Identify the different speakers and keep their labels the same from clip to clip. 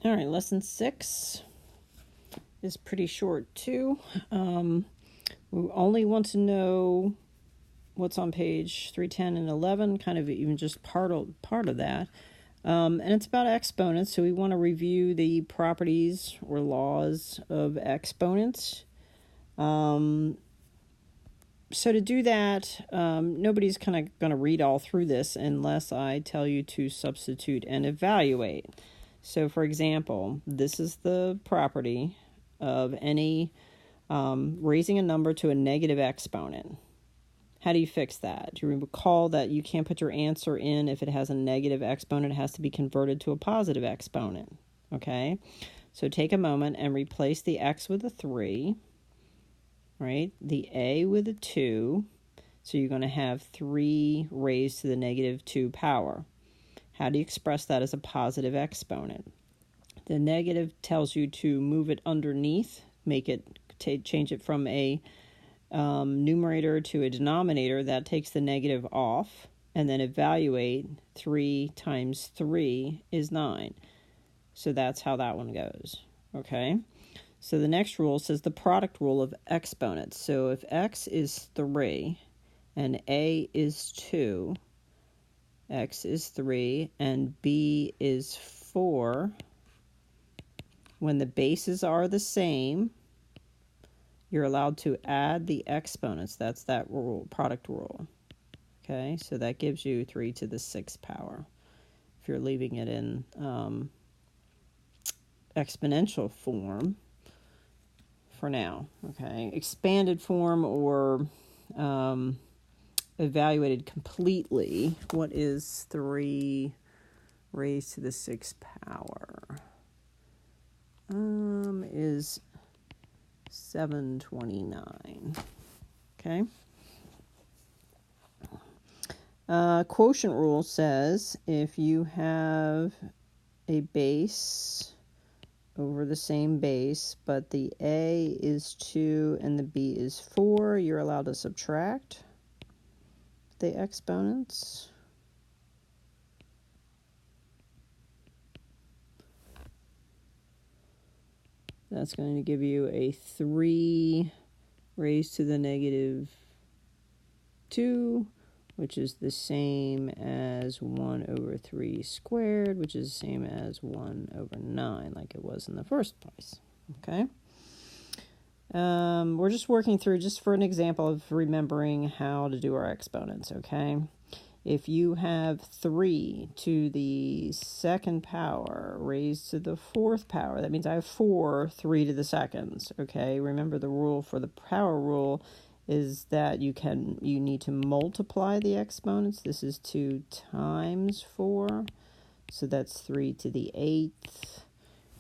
Speaker 1: All right, lesson 6 is pretty short too. We only want to know what's on page 310 and 11, kind of even just part of that. And it's about exponents, so we want to review the properties or laws of exponents. So to do that, nobody's kind of going to read all through this unless I tell you to substitute and evaluate. So for example, this is the property of any raising a number to a negative exponent. How do you fix that? Do you recall that you can't put your answer in if it has a negative exponent? It has to be converted to a positive exponent. Okay? So take a moment and replace the x with a 3, right? The a with a 2. So you're going to have 3 raised to the negative 2 power. How do you express that as a positive exponent? The negative tells you to move it underneath, change it from a numerator to a denominator. That takes the negative off, and then evaluate. 3 times 3 is 9. So that's how that one goes. Okay? So the next rule says the product rule of exponents. So if x is 3 and a is 2, x is 3 and b is 4, when the bases are the same, you're allowed to add the exponents. That's that rule, product rule. Okay, so that gives you 3 to the 6th power if you're leaving it in exponential form for now. Okay, expanded form or evaluated completely. What is 3 raised to the 6th power? Is 729. Okay. Quotient rule says if you have a base over the same base, but the a is 2 and the b is 4, you're allowed to subtract the exponents. That's going to give you a 3 raised to the negative 2, which is the same as 1 over 3 squared, which is the same as 1 over 9, like it was in the first place. Okay? We're just working through, just for an example of remembering how to do our exponents, okay? If you have 3 to the 2nd power raised to the 4th power, that means I have 4 3 to the 2nds, okay? Remember the rule for the power rule is that you need to multiply the exponents. This is 2 times 4, so that's 3 to the 8th.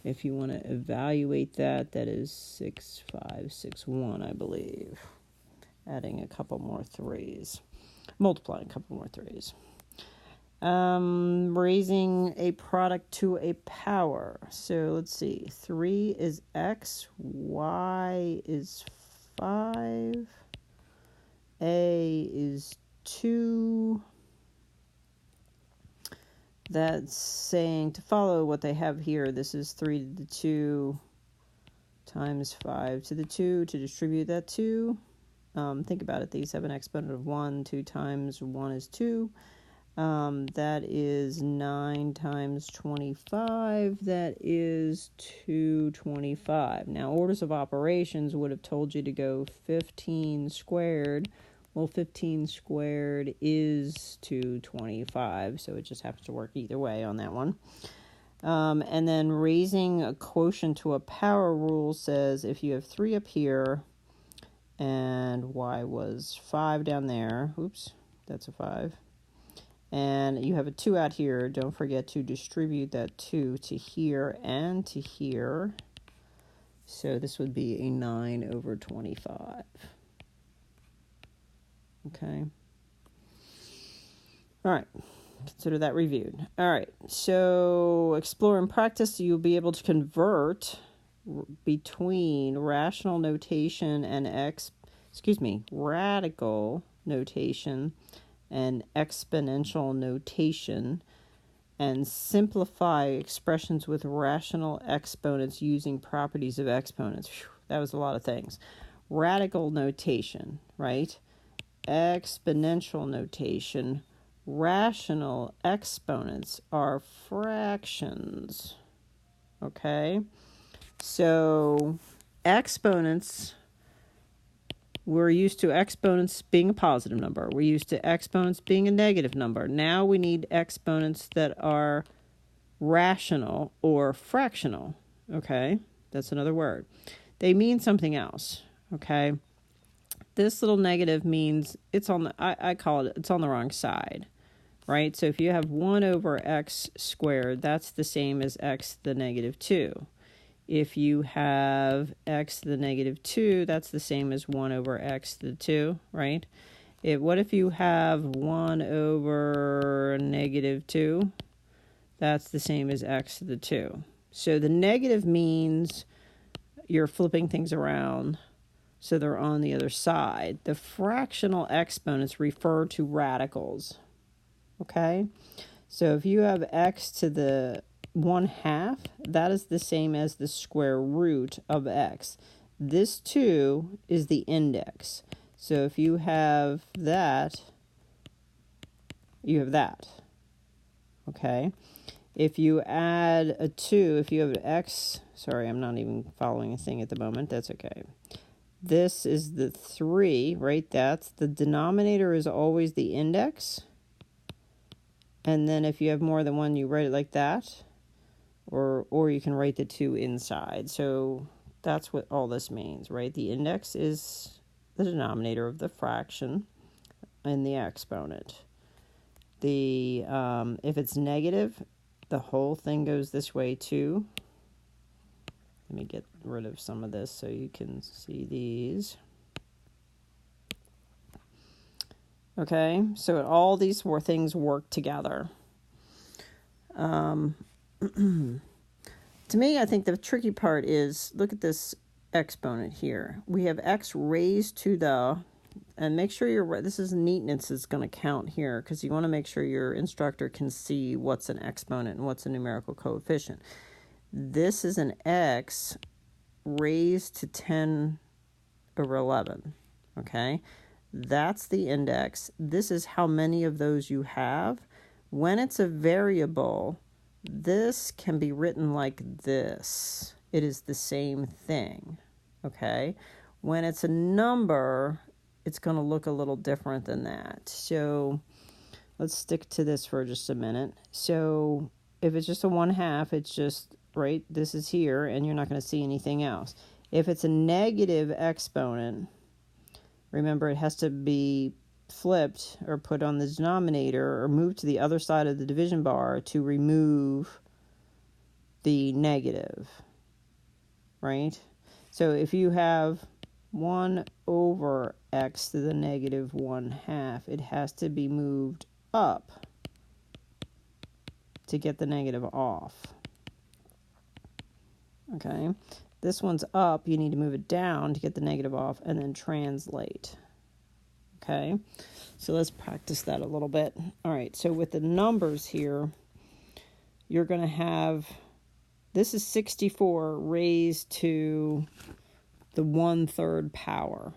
Speaker 1: If you want to evaluate that, that is 6561, I believe. Adding a couple more 3s. Multiplying a couple more 3s. Raising a product to a power. So let's see. 3 is x. Y is 5. A is 2. That's saying to follow what they have here. This is 3 to the 2 times 5 to the 2 to distribute that 2. Think about it. These have an exponent of 1. 2 times 1 is 2. That is 9 times 25. That is 225. Now, orders of operations would have told you to go 15 squared. Well, 15 squared is 225, so it just happens to work either way on that one. And then raising a quotient to a power rule says if you have 3 up here, and y was 5 down there. Oops, that's a 5. And you have a 2 out here. Don't forget to distribute that 2 to here and to here. So this would be a 9 over 25. Okay. All right. Consider that reviewed. All right. So explore and practice. You'll be able to convert between rational notation and radical notation and exponential notation. and simplify expressions with rational exponents using properties of exponents. Whew, that was a lot of things. Radical notation, right? Exponential notation. Rational exponents are fractions. Okay? So exponents, we're used to exponents being a positive number. We're used to exponents being a negative number. Now we need exponents that are rational or fractional. Okay? That's another word. They mean something else. Okay? This little negative means it's on the, I call it, it's on the wrong side. Right? So if you have 1 over x squared, that's the same as x to the negative 2. If you have x to the negative 2, that's the same as 1 over x to the 2, right? What if you have 1 over negative 2? That's the same as x to the 2. So the negative means you're flipping things around so they're on the other side. The fractional exponents refer to radicals. Okay, so if you have x to the 1/2, that is the same as the square root of x. This 2 is the index. So if you have that, you have that. Okay, if you add a 2, if you have x, sorry, I'm not even following a thing at the moment. That's okay. This is the 3, right? That's the denominator is always the index. And then if you have more than one, you write it like that. Or you can write the 2 inside. So that's what all this means, right? The index is the denominator of the fraction and the exponent. If it's negative, the whole thing goes this way too. Let me get rid of some of this so you can see these. Okay, so all these 4 things work together. To me, I think the tricky part is, look at this exponent here. We have x raised to the, and make sure this is neatness is going to count here, because you want to make sure your instructor can see what's an exponent and what's a numerical coefficient. This is an x raised to 10 over 11, okay? That's the index. This is how many of those you have. When it's a variable, this can be written like this. It is the same thing, okay? When it's a number, it's going to look a little different than that. So let's stick to this for just a minute. So if it's just a 1/2, it's just, right, this is here, and you're not going to see anything else. If it's a negative exponent, remember, it has to be flipped or put on the denominator or moved to the other side of the division bar to remove the negative, right? So if you have 1 over x to the negative 1/2, it has to be moved up to get the negative off. Okay? This one's up, you need to move it down to get the negative off, and then translate. Okay, so let's practice that a little bit. All right, so with the numbers here, you're going to have, this is 64 raised to the 1/3 power.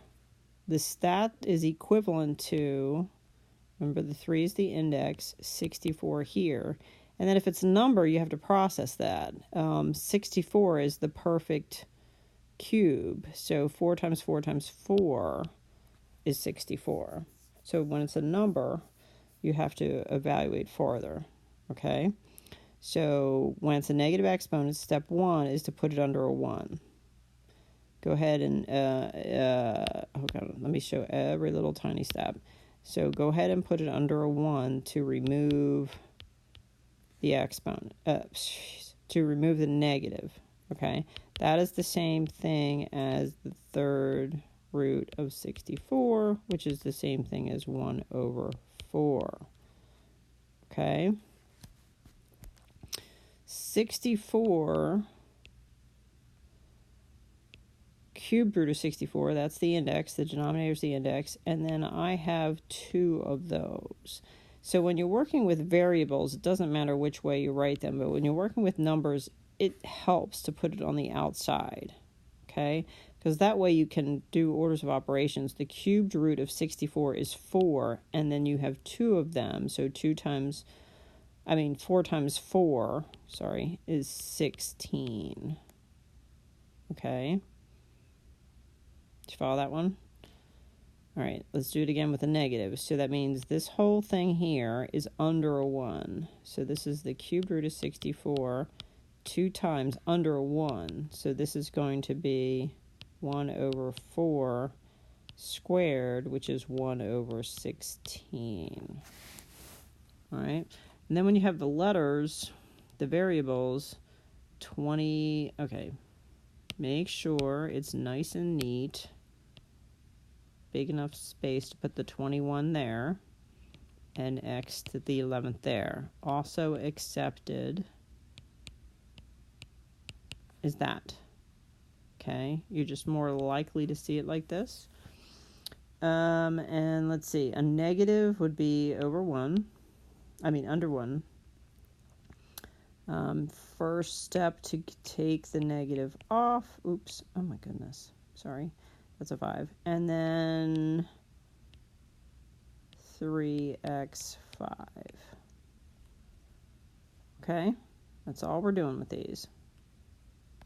Speaker 1: That is equivalent to, remember the 3 is the index, 64 here. And then if it's a number, you have to process that. 64 is the perfect cube. So 4 times 4 times 4 is 64. So when it's a number, you have to evaluate farther. Okay? So when it's a negative exponent, step 1 is to put it under a 1. Go ahead and, let me show every little tiny step. So go ahead and put it under a 1 to remove the exponent, to remove the negative, okay? That is the same thing as the 3rd root of 64, which is the same thing as 1 over 4, okay? 64, cubed root of 64, that's the index, the denominator is the index, and then I have 2 of those. So when you're working with variables, it doesn't matter which way you write them, but when you're working with numbers, it helps to put it on the outside, okay? Because that way you can do orders of operations. The cubed root of 64 is 4, and then you have 2 of them, so 4 times 4, is 16, okay? Did you follow that one? All right, let's do it again with a negative. So that means this whole thing here is under a 1. So this is the cubed root of 64, 2 times under a 1. So this is going to be 1 over 4 squared, which is 1 over 16. All right, and then when you have the letters, the variables, 20, okay, make sure it's nice and neat. Big enough space to put the 21 there and x to the 11th there. Also accepted is that. Okay, you're just more likely to see it like this. And let's see, a negative would be under 1. First step to take the negative off. Oops, oh my goodness, sorry. That's a 5. And then 3x5. Okay, that's all we're doing with these.